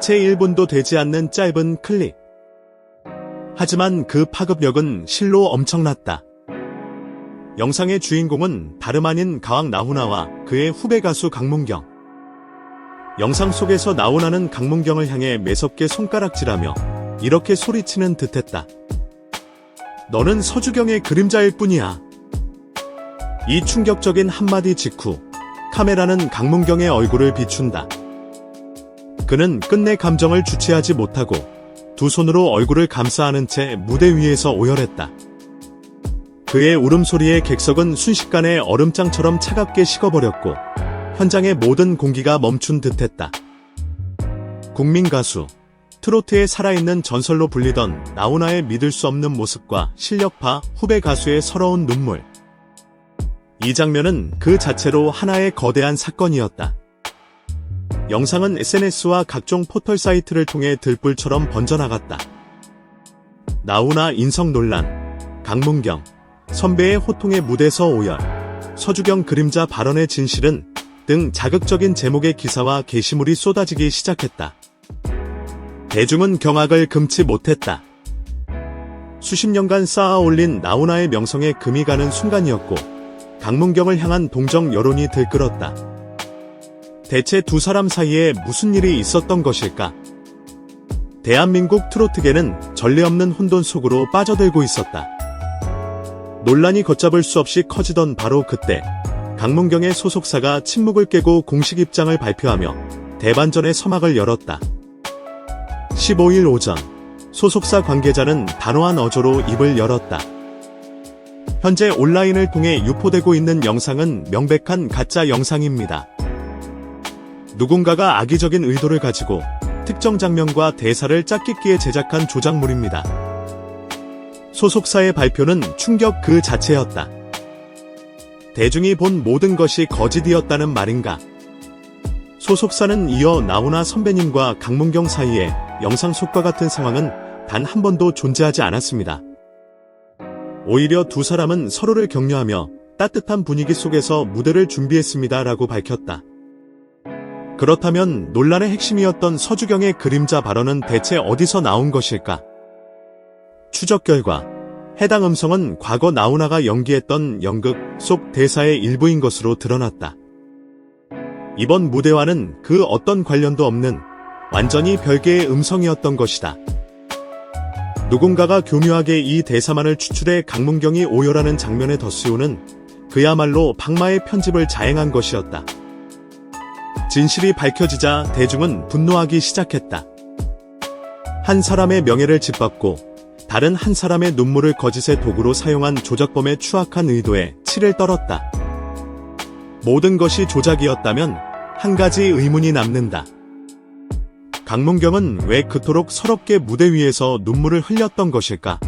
채 1분도 되지 않는 짧은 클립. 하지만 그 파급력은 실로 엄청났다. 영상의 주인공은 다름 아닌 가왕 나훈아와 그의 후배 가수 강문경. 영상 속에서 나훈아는 강문경을 향해 매섭게 손가락질하며 이렇게 소리치는 듯했다. 너는 서주경의 그림자일 뿐이야. 이 충격적인 한마디 직후 카메라는 강문경의 얼굴을 비춘다. 그는 끝내 감정을 주체하지 못하고 두 손으로 얼굴을 감싸 안은 채 무대 위에서 오열했다. 그의 울음소리에 객석은 순식간에 얼음장처럼 차갑게 식어버렸고 현장의 모든 공기가 멈춘 듯했다. 국민 가수, 트로트의 살아있는 전설로 불리던 나훈아의 믿을 수 없는 모습과 실력파 후배 가수의 서러운 눈물. 이 장면은 그 자체로 하나의 거대한 사건이었다. 영상은 SNS와 각종 포털 사이트를 통해 들불처럼 번져나갔다. 나훈아 인성 논란, 강문경, 선배의 호통의 무대서 오열, 서주경 그림자 발언의 진실은 등 자극적인 제목의 기사와 게시물이 쏟아지기 시작했다. 대중은 경악을 금치 못했다. 수십 년간 쌓아올린 나훈아의 명성에 금이 가는 순간이었고 강문경을 향한 동정 여론이 들끓었다. 대체 두 사람 사이에 무슨 일이 있었던 것일까? 대한민국 트로트계는 전례 없는 혼돈 속으로 빠져들고 있었다. 논란이 걷잡을 수 없이 커지던 바로 그때 강문경의 소속사가 침묵을 깨고 공식 입장을 발표하며 대반전의 서막을 열었다. 15일 오전 소속사 관계자는 단호한 어조로 입을 열었다. 현재 온라인을 통해 유포되고 있는 영상은 명백한 가짜 영상입니다. 누군가가 악의적인 의도를 가지고 특정 장면과 대사를 짝짓기에 제작한 조작물입니다. 소속사의 발표는 충격 그 자체였다. 대중이 본 모든 것이 거짓이었다는 말인가? 소속사는 이어 나훈아 선배님과 강문경 사이에 영상 속과 같은 상황은 단 한 번도 존재하지 않았습니다. 오히려 두 사람은 서로를 격려하며 따뜻한 분위기 속에서 무대를 준비했습니다라고 밝혔다. 그렇다면 논란의 핵심이었던 서주경의 그림자 발언은 대체 어디서 나온 것일까? 추적 결과 해당 음성은 과거 나훈아가 연기했던 연극 속 대사의 일부인 것으로 드러났다. 이번 무대와는 그 어떤 관련도 없는 완전히 별개의 음성이었던 것이다. 누군가가 교묘하게 이 대사만을 추출해 강문경이 오열하는 장면에 덧씌우는 그야말로 박마의 편집을 자행한 것이었다. 진실이 밝혀지자 대중은 분노하기 시작했다. 한 사람의 명예를 짓밟고 다른 한 사람의 눈물을 거짓의 도구로 사용한 조작범의 추악한 의도에 치를 떨었다. 모든 것이 조작이었다면 한 가지 의문이 남는다. 강문경은 왜 그토록 서럽게 무대 위에서 눈물을 흘렸던 것일까?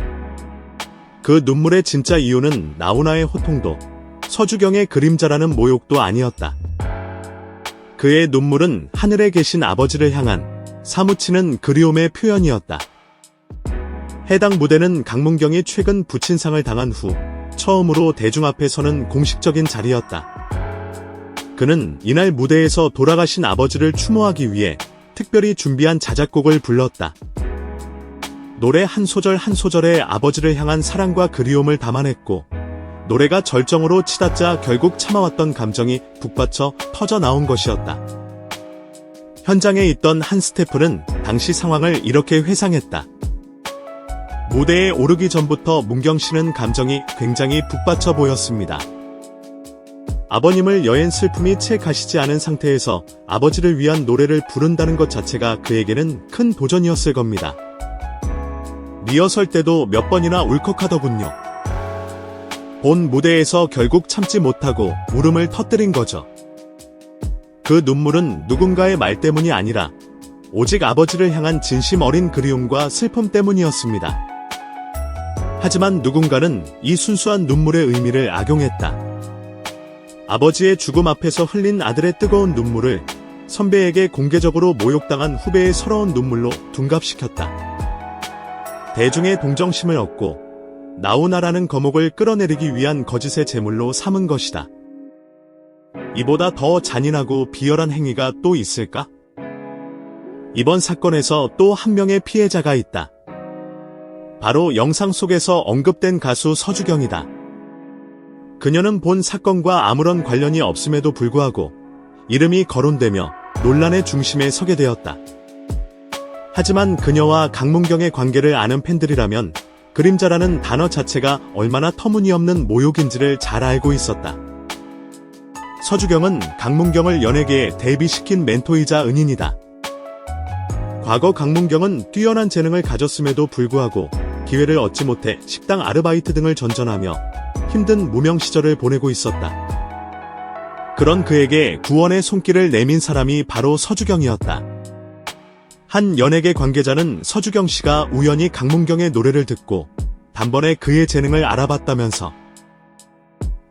그 눈물의 진짜 이유는 나훈아의 호통도 서주경의 그림자라는 모욕도 아니었다. 그의 눈물은 하늘에 계신 아버지를 향한 사무치는 그리움의 표현이었다. 해당 무대는 강문경이 최근 부친상을 당한 후 처음으로 대중 앞에 서는 공식적인 자리였다. 그는 이날 무대에서 돌아가신 아버지를 추모하기 위해 특별히 준비한 자작곡을 불렀다. 노래 한 소절 한 소절에 아버지를 향한 사랑과 그리움을 담아냈고 노래가 절정으로 치닫자 결국 참아왔던 감정이 북받쳐 터져 나온 것이었다. 현장에 있던 한 스태프는 당시 상황을 이렇게 회상했다. 무대에 오르기 전부터 문경 씨는 감정이 굉장히 북받쳐 보였습니다. 아버님을 여엔 슬픔이 채 가시지 않은 상태에서 아버지를 위한 노래를 부른다는 것 자체가 그에게는 큰 도전이었을 겁니다. 리허설 때도 몇 번이나 울컥하더군요. 본 무대에서 결국 참지 못하고 울음을 터뜨린 거죠. 그 눈물은 누군가의 말 때문이 아니라 오직 아버지를 향한 진심 어린 그리움과 슬픔 때문이었습니다. 하지만 누군가는 이 순수한 눈물의 의미를 악용했다. 아버지의 죽음 앞에서 흘린 아들의 뜨거운 눈물을 선배에게 공개적으로 모욕당한 후배의 서러운 눈물로 둔갑시켰다. 대중의 동정심을 얻고 나훈아라는 거목을 끌어내리기 위한 거짓의 제물로 삼은 것이다. 이보다 더 잔인하고 비열한 행위가 또 있을까? 이번 사건에서 또 한 명의 피해자가 있다. 바로 영상 속에서 언급된 가수 서주경이다. 그녀는 본 사건과 아무런 관련이 없음에도 불구하고 이름이 거론되며 논란의 중심에 서게 되었다. 하지만 그녀와 강문경의 관계를 아는 팬들이라면 그림자라는 단어 자체가 얼마나 터무니없는 모욕인지를 잘 알고 있었다. 서주경은 강문경을 연예계에 데뷔시킨 멘토이자 은인이다. 과거 강문경은 뛰어난 재능을 가졌음에도 불구하고 기회를 얻지 못해 식당 아르바이트 등을 전전하며 힘든 무명 시절을 보내고 있었다. 그런 그에게 구원의 손길을 내민 사람이 바로 서주경이었다. 한 연예계 관계자는 서주경 씨가 우연히 강문경의 노래를 듣고 단번에 그의 재능을 알아봤다면서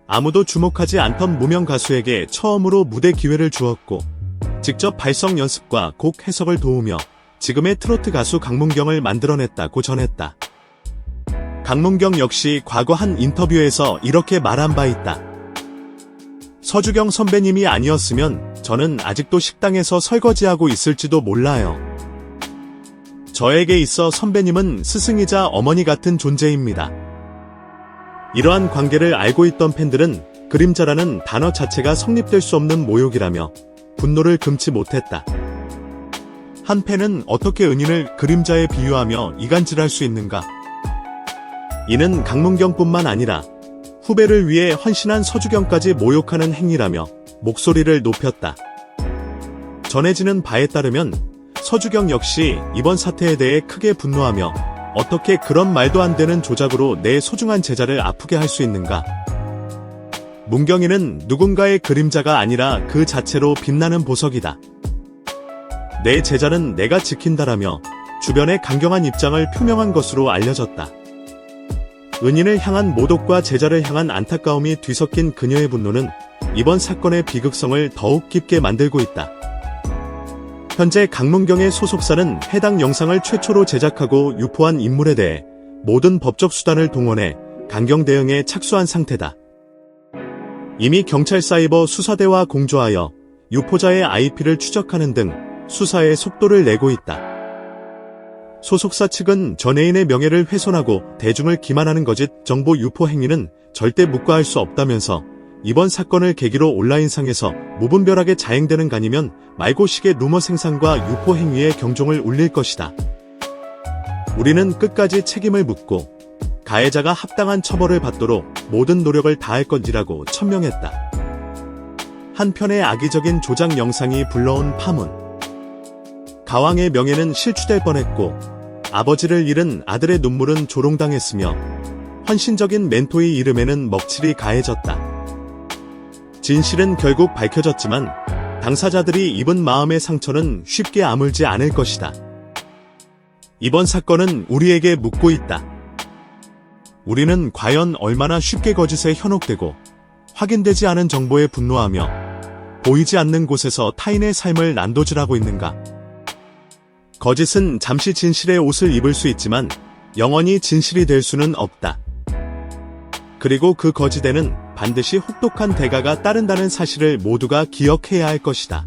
아무도 주목하지 않던 무명 가수에게 처음으로 무대 기회를 주었고 직접 발성 연습과 곡 해석을 도우며 지금의 트로트 가수 강문경을 만들어냈다고 전했다. 강문경 역시 과거 한 인터뷰에서 이렇게 말한 바 있다. 서주경 선배님이 아니었으면 저는 아직도 식당에서 설거지하고 있을지도 몰라요. 저에게 있어 선배님은 스승이자 어머니 같은 존재입니다. 이러한 관계를 알고 있던 팬들은 그림자라는 단어 자체가 성립될 수 없는 모욕이라며 분노를 금치 못했다. 한 팬은 어떻게 은인을 그림자에 비유하며 이간질할 수 있는가? 이는 강문경뿐만 아니라 후배를 위해 헌신한 서주경까지 모욕하는 행위라며 목소리를 높였다. 전해지는 바에 따르면 서주경 역시 이번 사태에 대해 크게 분노하며 어떻게 그런 말도 안 되는 조작으로 내 소중한 제자를 아프게 할 수 있는가? 문경이는 누군가의 그림자가 아니라 그 자체로 빛나는 보석이다. 내 제자는 내가 지킨다라며 주변에 강경한 입장을 표명한 것으로 알려졌다. 은인을 향한 모독과 제자를 향한 안타까움이 뒤섞인 그녀의 분노는 이번 사건의 비극성을 더욱 깊게 만들고 있다. 현재 강문경의 소속사는 해당 영상을 최초로 제작하고 유포한 인물에 대해 모든 법적 수단을 동원해 강경 대응에 착수한 상태다. 이미 경찰 사이버 수사대와 공조하여 유포자의 IP를 추적하는 등 수사에 속도를 내고 있다. 소속사 측은 전애인의 명예를 훼손하고 대중을 기만하는 거짓 정보 유포 행위는 절대 묵과할 수 없다면서 이번 사건을 계기로 온라인상에서 무분별하게 자행되는 간이면 말고식의 루머 생산과 유포 행위에 경종을 울릴 것이다. 우리는 끝까지 책임을 묻고 가해자가 합당한 처벌을 받도록 모든 노력을 다할 건지라고 천명했다. 한편의 악의적인 조작 영상이 불러온 파문. 가왕의 명예는 실추될 뻔했고 아버지를 잃은 아들의 눈물은 조롱당했으며 헌신적인 멘토의 이름에는 먹칠이 가해졌다. 진실은 결국 밝혀졌지만 당사자들이 입은 마음의 상처는 쉽게 아물지 않을 것이다. 이번 사건은 우리에게 묻고 있다. 우리는 과연 얼마나 쉽게 거짓에 현혹되고 확인되지 않은 정보에 분노하며 보이지 않는 곳에서 타인의 삶을 난도질하고 있는가? 거짓은 잠시 진실의 옷을 입을 수 있지만 영원히 진실이 될 수는 없다. 그리고 그 거짓에는 반드시 혹독한 대가가 따른다는 사실을 모두가 기억해야 할 것이다.